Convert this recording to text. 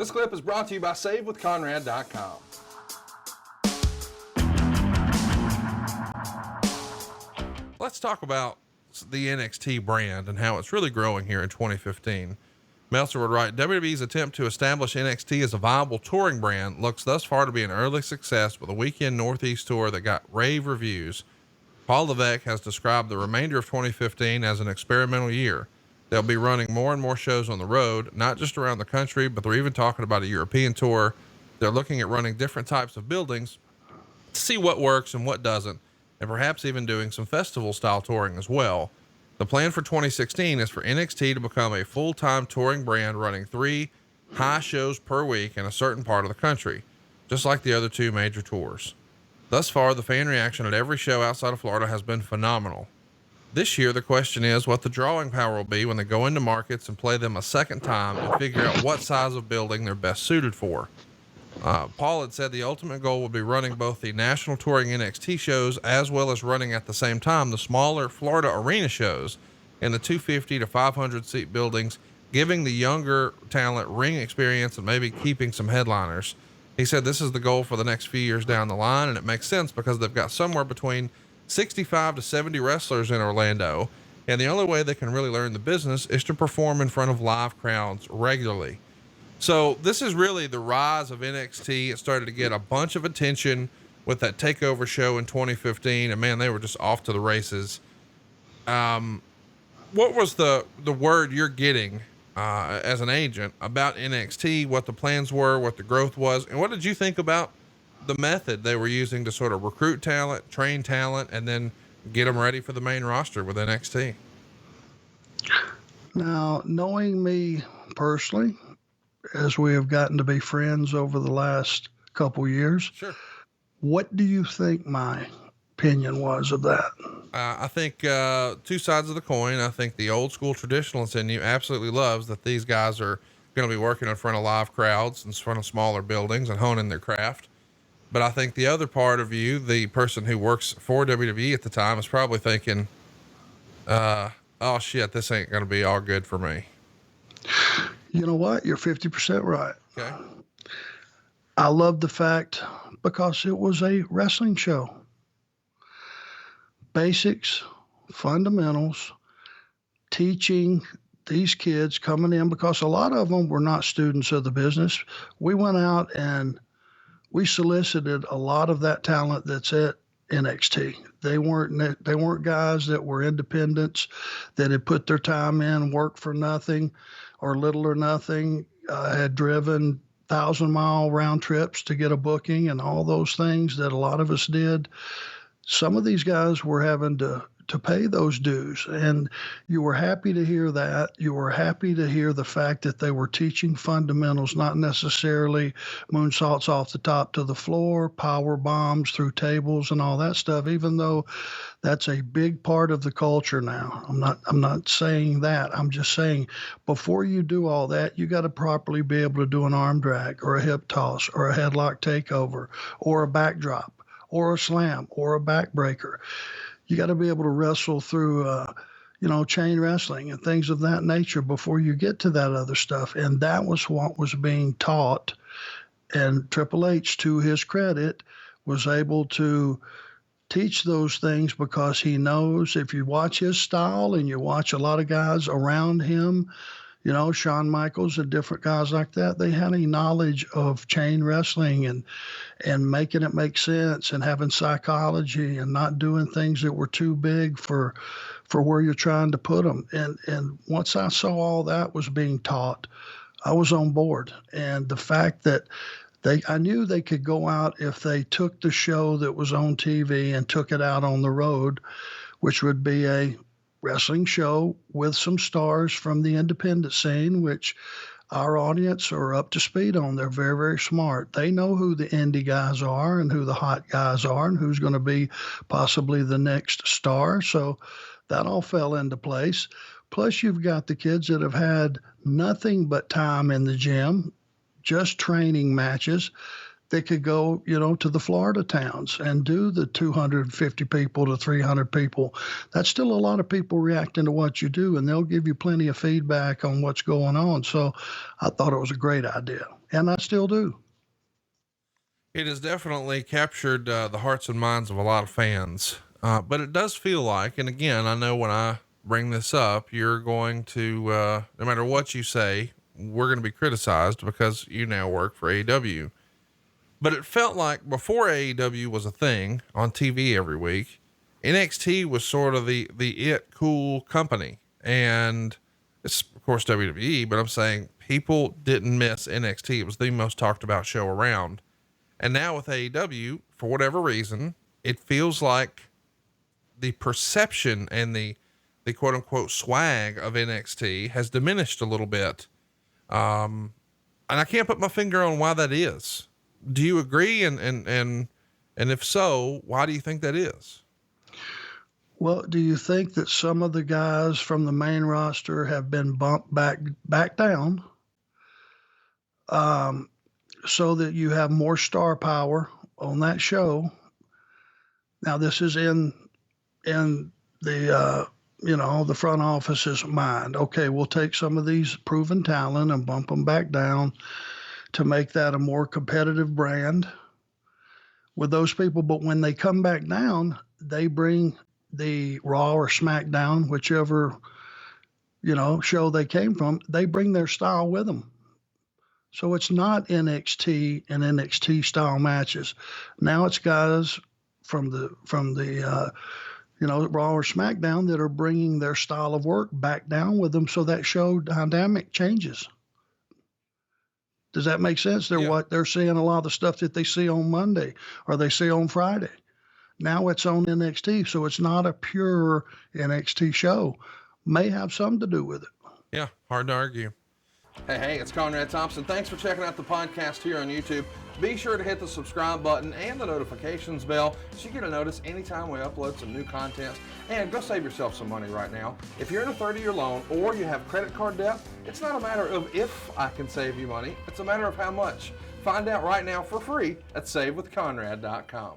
This clip is brought to you by SaveWithConrad.com. Let's talk about the NXT brand and how it's really growing here in 2015. Meltzer would write, WWE's attempt to establish NXT as a viable touring brand looks thus far to be an early success with a weekend Northeast tour that got rave reviews. Paul Levesque has described the remainder of 2015 as an experimental year. They'll be running more and more shows on the road, not just around the country, but they're even talking about a European tour. They're looking at running different types of buildings to see what works and what doesn't, and perhaps even doing some festival style touring as well. The plan for 2016 is for NXT to become a full-time touring brand running 3 high shows per week in a certain part of the country, just like the other 2 major tours. Thus far, the fan reaction at every show outside of Florida has been phenomenal. This year, the question is what the drawing power will be when they go into markets and play them a second time and figure out what size of building they're best suited for. Paul had said the ultimate goal would be running both the national touring NXT shows as well as running at the same time the smaller Florida arena shows in the 250 to 500 seat buildings, giving the younger talent ring experience and maybe keeping some headliners. He said this is the goal for the next few years down the line, and it makes sense because they've got somewhere between 65 to 70 wrestlers in Orlando, and the only way they can really learn the business is to perform in front of live crowds regularly. So this is really the rise of NXT. It started to get a bunch of attention with that takeover show in 2015, and man, they were just off to the races. What was the word you're getting as an agent about NXT, what the plans were, what the growth was, and what did you think about the method they were using to sort of recruit talent, train talent, and then get them ready for the main roster with NXT? Now, knowing me personally, as we have gotten to be friends over the last couple years, Sure. What do you think my opinion was of that? I think 2 sides of the coin. I think the old school traditionalist in you absolutely loves that these guys are going to be working in front of live crowds, in front of smaller buildings and honing their craft. But I think the other part of you, the person who works for WWE at the time, is probably thinking, oh shit, this ain't going to be all good for me. You know what? You're 50% right. Okay. I love the fact because it was a wrestling show. Basics, fundamentals, teaching these kids coming in, because a lot of them were not students of the business. We went out and we solicited a lot of that talent that's at NXT. They weren't guys that were independents that had put their time in, worked for nothing or little or nothing, had driven 1,000-mile round trips to get a booking and all those things that a lot of us did. Some of these guys were having to pay those dues, and you were happy to hear that. You were happy to hear the fact that they were teaching fundamentals, not necessarily moonsaults off the top to the floor, power bombs through tables and all that stuff, even though that's a big part of the culture now. I'm not saying that. I'm just saying before you do all that, you got to properly be able to do an arm drag or a hip toss or a headlock takeover or a backdrop or a slam or a backbreaker. You got to be able to wrestle through, chain wrestling and things of that nature before you get to that other stuff. And that was what was being taught. And Triple H, to his credit, was able to teach those things because he knows if you watch his style and you watch a lot of guys around him, Shawn Michaels and different guys like that, they had a knowledge of chain wrestling and making it make sense and having psychology and not doing things that were too big for where you're trying to put them. And once I saw all that was being taught, I was on board. And the fact that I knew they could go out if they took the show that was on TV and took it out on the road, which would be a wrestling show with some stars from the independent scene, which our audience are up to speed on. They're very, very smart. They know who the indie guys are and who the hot guys are and who's going to be possibly the next star. So that all fell into place. Plus, you've got the kids that have had nothing but time in the gym, just training matches. They could go, to the Florida towns and do the 250 people to 300 people. That's still a lot of people reacting to what you do, and they'll give you plenty of feedback on what's going on. So I thought it was a great idea. and I still do. It has definitely captured the hearts and minds of a lot of fans. But it does feel like, and again, I know when I bring this up, you're going to, no matter what you say, we're going to be criticized because you now work for AEW. But it felt like before AEW was a thing on TV every week, NXT was sort of the it cool company. And it's of course WWE, but I'm saying people didn't miss NXT. It was the most talked about show around. And now with AEW, for whatever reason, it feels like the perception and the quote unquote swag of NXT has diminished a little bit. And I can't put my finger on why that is. Do you agree? And if so, why do you think that is? Well, do you think that some of the guys from the main roster have been bumped back down, so that you have more star power on that show? Now, this is in the the front office's mind. Okay, we'll take some of these proven talent and bump them back down to make that a more competitive brand with those people. But when they come back down, they bring the Raw or SmackDown, whichever, show they came from, they bring their style with them. So it's not NXT and NXT style matches. Now it's guys from the Raw or SmackDown that are bringing their style of work back down with them. So that show dynamic changes. Does that make sense? They're seeing a lot of the stuff that they see on Monday or they see on Friday. Now it's on NXT. So it's not a pure NXT show. May have something to do with it. Yeah. Hard to argue. Hey, it's Conrad Thompson. Thanks for checking out the podcast here on YouTube. Be sure to hit the subscribe button and the notifications bell so you get a notice anytime we upload some new content. And go save yourself some money right now. If you're in a 30-year loan or you have credit card debt, it's not a matter of if I can save you money. It's a matter of how much. Find out right now for free at SaveWithConrad.com.